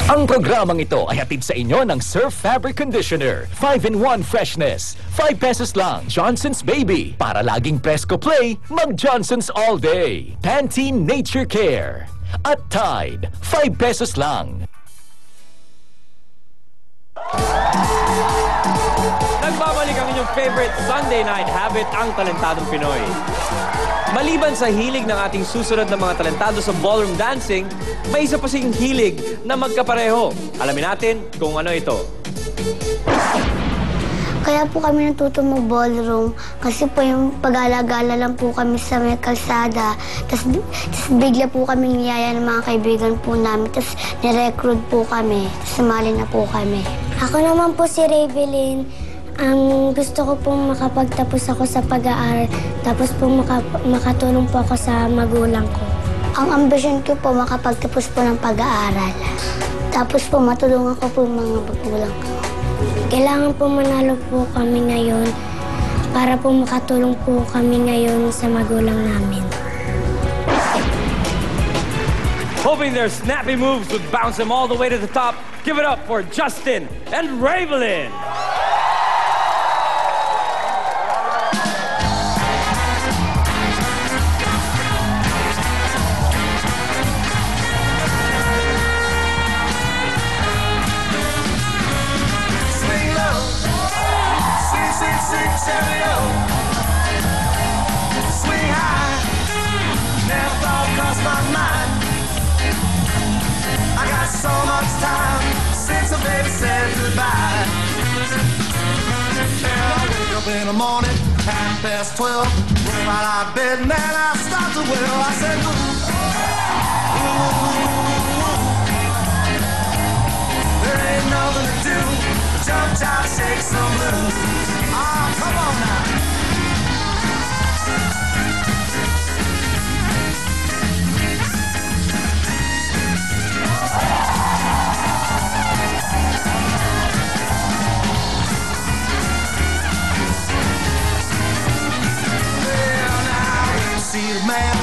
Ang programang ito ay hatid sa inyo ng Surf Fabric Conditioner. 5-in-1 freshness. 5 pesos lang. Johnson's Baby. Para laging presko play, mag-Johnson's all day. Pantene Nature Care. At Tide. 5 pesos lang. Nagbabalik ang inyong favorite Sunday night habit, ang Talentadong Pinoy. Maliban sa hilig ng ating susunod na mga talentado sa ballroom dancing, may isa pa sing hilig na magkapareho. Alamin natin kung ano ito. Kaya po kami natuto mag-ballroom kasi po yung pag-alagala lang po kami sa may kalsada. Tapos bigla po kami niyaya ng mga kaibigan po namin. Tapos nirecruit po kami. Tapos sumali na po kami. Ako naman po si Raybelin. Ang gusto ko pong makapagtapos ako sa pag-aaral, tapos po makatulong po ako sa magulang ko. Ang ambisyon ko po makapagtapos po ng pag-aaral. Tapos po matulungan ko po mga magulang ko. Kailangan po manalo po kami ngayon para po makatulong po kami ngayon sa magulang namin. Hoping their snappy moves would bounce them all the way to the top, give it up for Justin and Raybelin. Swing high, never thought crossed my mind. I got so much time since the baby said goodbye. I wake up in the morning, 12:30, roll right out of bed, and then I start to wail. I said, ooh, ooh, ooh. There ain't nothing to do, jump, jive, shake some blues. Ah, come on now. See the man,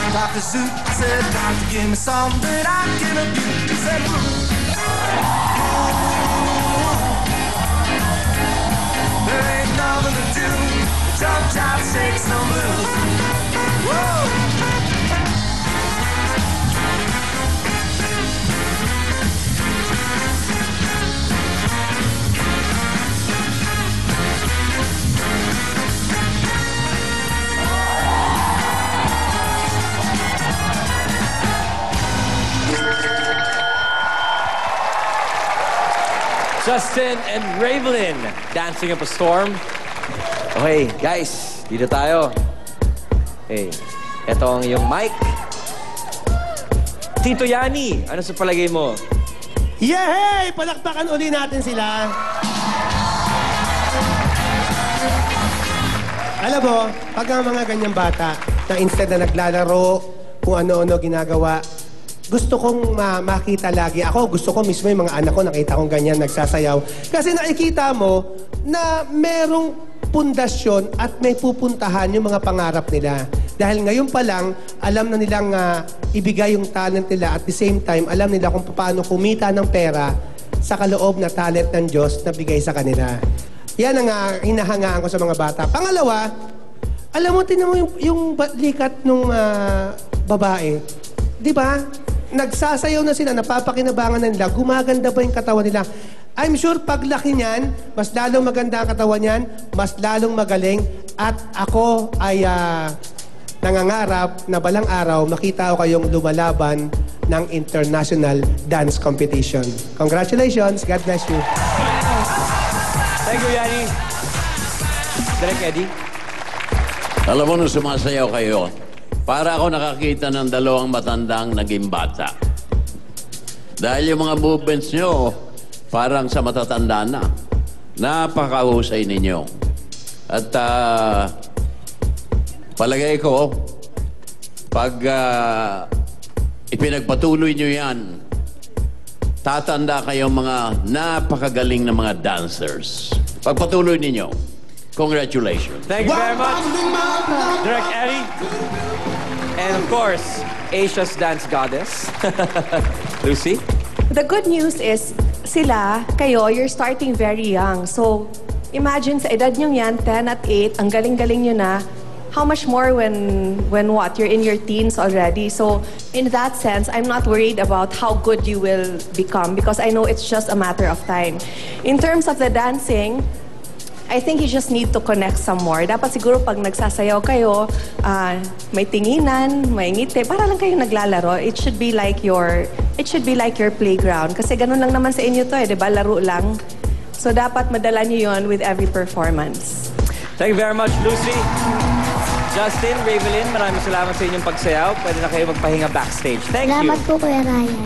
Dr. Zoot said, doctor, give me something I can abuse. He said, ooh, there ain't nothing to do, jump, jive, shake some blues. Whoa! Justin and Raybelin dancing up a storm. Okay, guys, dito tayo. Okay, ito ang iyong mic. Tito Yani, ano sa palagay mo? Yehey! Palakpakan uli natin sila. Alam mo, pag ang mga ganyang bata na instead na naglalaro, kung ano-ano ginagawa, gusto kong makita lagi. Ako, gusto ko mismo yung mga anak ko, nakita kong ganyan, nagsasayaw. Kasi nakikita mo na merong pundasyon at may pupuntahan yung mga pangarap nila. Dahil ngayon pa lang, alam na nilang ibigay yung talent nila. At the same time, alam nila kung paano kumita ng pera sa kaloob na talent ng Diyos na bigay sa kanila. Yan ang hinahangaan ko sa mga bata. Pangalawa, alam mo, tinan mo yung likat ng babae. Di ba? Nagsasayaw na sila, napapakinabangan na nila, gumaganda ba yung katawan nila? I'm sure paglaki niyan, mas lalong maganda ang katawan niyan, mas lalong magaling, at ako ay nangangarap na balang araw makita ko kayong lumalaban ng international dance competition. Congratulations! God bless you! Thank you, Yani. Direk Eddie. Alam mo, nung sumasayaw kayo, para ako nakakita ng dalawang matandang naging bata. Dahil yung mga movements nyo, parang sa matatanda na. Napakahusay ninyo. At palagay ko, pag ipinagpatuloy nyo yan, tatanda kayong mga napakagaling na mga dancers. Pagpatuloy ninyo. Congratulations. Thank you very much, Direk Eddie. And of course, Asia's dance goddess, Lucy. The good news is, you're starting very young. So, imagine sa edad nyo yan, 10 at 8, ang galing-galing nyo na. How much more when you're in your teens already? So, in that sense, I'm not worried about how good you will become because I know it's just a matter of time. In terms of the dancing, I think you just need to connect some more. Dapat siguro pag nagsasayaw kayo, may tinginan, may ngiti, para lang kayo naglalaro. It should be like your playground. Kasi ganun lang naman sa inyo to, di ba? Laro lang. So dapat madala niyo yon with every performance. Thank you very much, Lucy. Justin, Ravelyn, maraming salamat sa inyong pagsayaw. Pwede na kayo magpahinga backstage. Thank you. Salamat po, Kuya Ryan.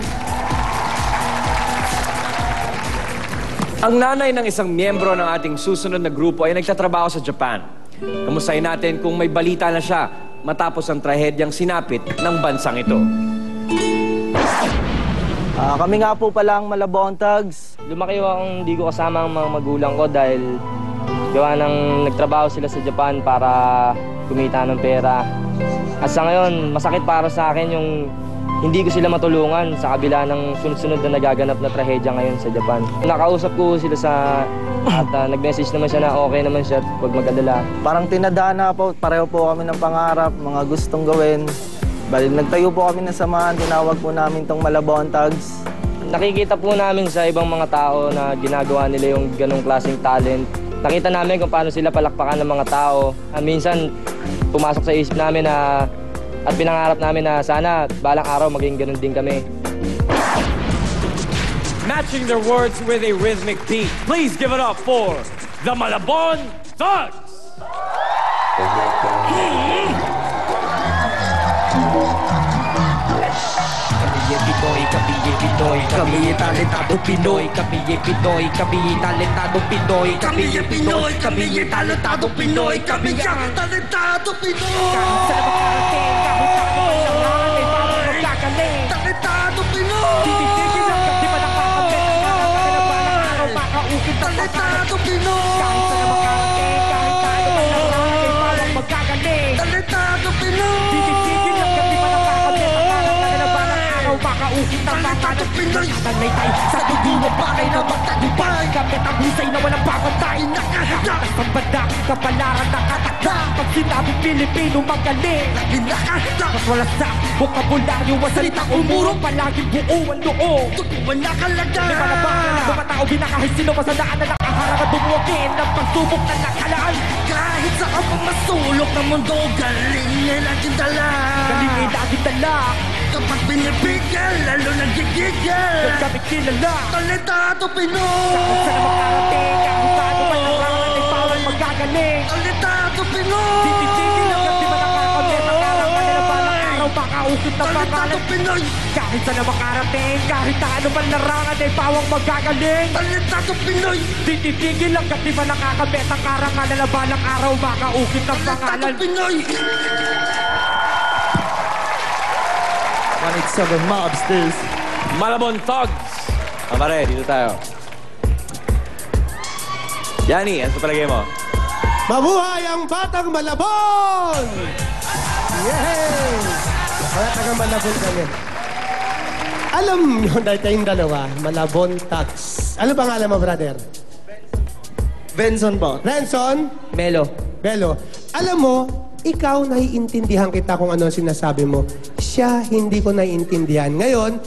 Ang nanay ng isang miyembro ng ating susunod na grupo ay nagtatrabaho sa Japan. Kamustahin natin kung may balita na siya matapos ang trahedyang sinapit ng bansang ito. Kami nga po palang Malabon Thugs. Lumaki ang hindi ko kasama ang mga magulang ko dahil gawa ng nagtrabaho sila sa Japan para kumita ng pera. At sa ngayon, masakit para sa akin yung hindi ko sila matulungan sa kabila ng sunod-sunod na nagaganap na trahedya ngayon sa Japan. Nakausap ko sila at nag-message naman siya na okay naman siya at huwag mag-alala. Parang tinadhana po, pareho po kami ng pangarap, mga gustong gawin. Bali, nagtayo po kami ng samahan, tinawag po namin tong Malabon Thugs. Nakikita po namin sa ibang mga tao na ginagawa nila yung ganong klaseng talent. Nakita namin kung paano sila palakpakan ng mga tao. Minsan, pumasok sa isip namin na at pinangarap namin na sana balang araw maging ganun din kami. Matching their words with a rhythmic beat. Please give it up for the Malabon Thugs! Kami talentado Pinoy, kami Pinoy, kami talentado Pinoy, kami Pinoy, kami talentado Pinoy, kami talentado Pinoy. Kahit saan makarating, kahit tayo ay lahat ay parang magkagaling. Talentado Pinoy! Titigil lang kang di ba nakakabit, nakakabit na balang araw makaukit ang talentado Pinoy! Kahit saan makarating, kahit tayo ay lahat ay parang magkagaling. Talentado Pinoy! Titigil lang kang di ba nakakabit, nakakabit na balang araw makaukit ang talentado Pinoy! Talaytay sa dugo mo bakay na magtagumpay. Kapit ang husay na walang papantay. Nakahatas ang banda, kapalaran nakatakda. Pag sinabing Pilipino magaling, lagi nakatak. Mas wala sa bokabularyo, masalitang umuro. Palaging buo ang loob, tutuan nakalaga. Di ba na ba na bumatao binakahit sino masadaan na nakaharap at dumuwagin ng pagsubok na nakalaan. Kahit sa kapang masulok ng mundo, galing niya laging dala. Galing niya laging dala. Kapag binibigyan, lalo nagigigil. Doon kami kilala, talentado Pinoy. Kahit saan makarating, kahit paano man narangan ay parang magagaling. Talentado Pinoy. Titigil lang at di ba nakakabit, nakarangan nila balang araw makaukit na pangalan. Talentado Pinoy. Kahit saan makarating, kahit ano man narangan ay pawang magagaling. Talentado Pinoy. Titigil lang at di ba nakakabit, nakarangan nila balang araw makaukit na pangalan. Talentado Pinoy. 187 Mobsters. Malabon Thugs. Pare, dito tayo. Yani, ano sa palagay mo? Mabuhay ang Batang Malabon! Yay! Mga tagang Malabon kami. Alam nyo dahil kayong dalawa, Malabon Thugs. Ano pangalan mo, brother? Benson po. Renson? Melo. Belo. Alam mo, ikaw naiintindihan kita kung ano ang sinasabi mo. Siya, hindi ko naiintindihan. Ngayon,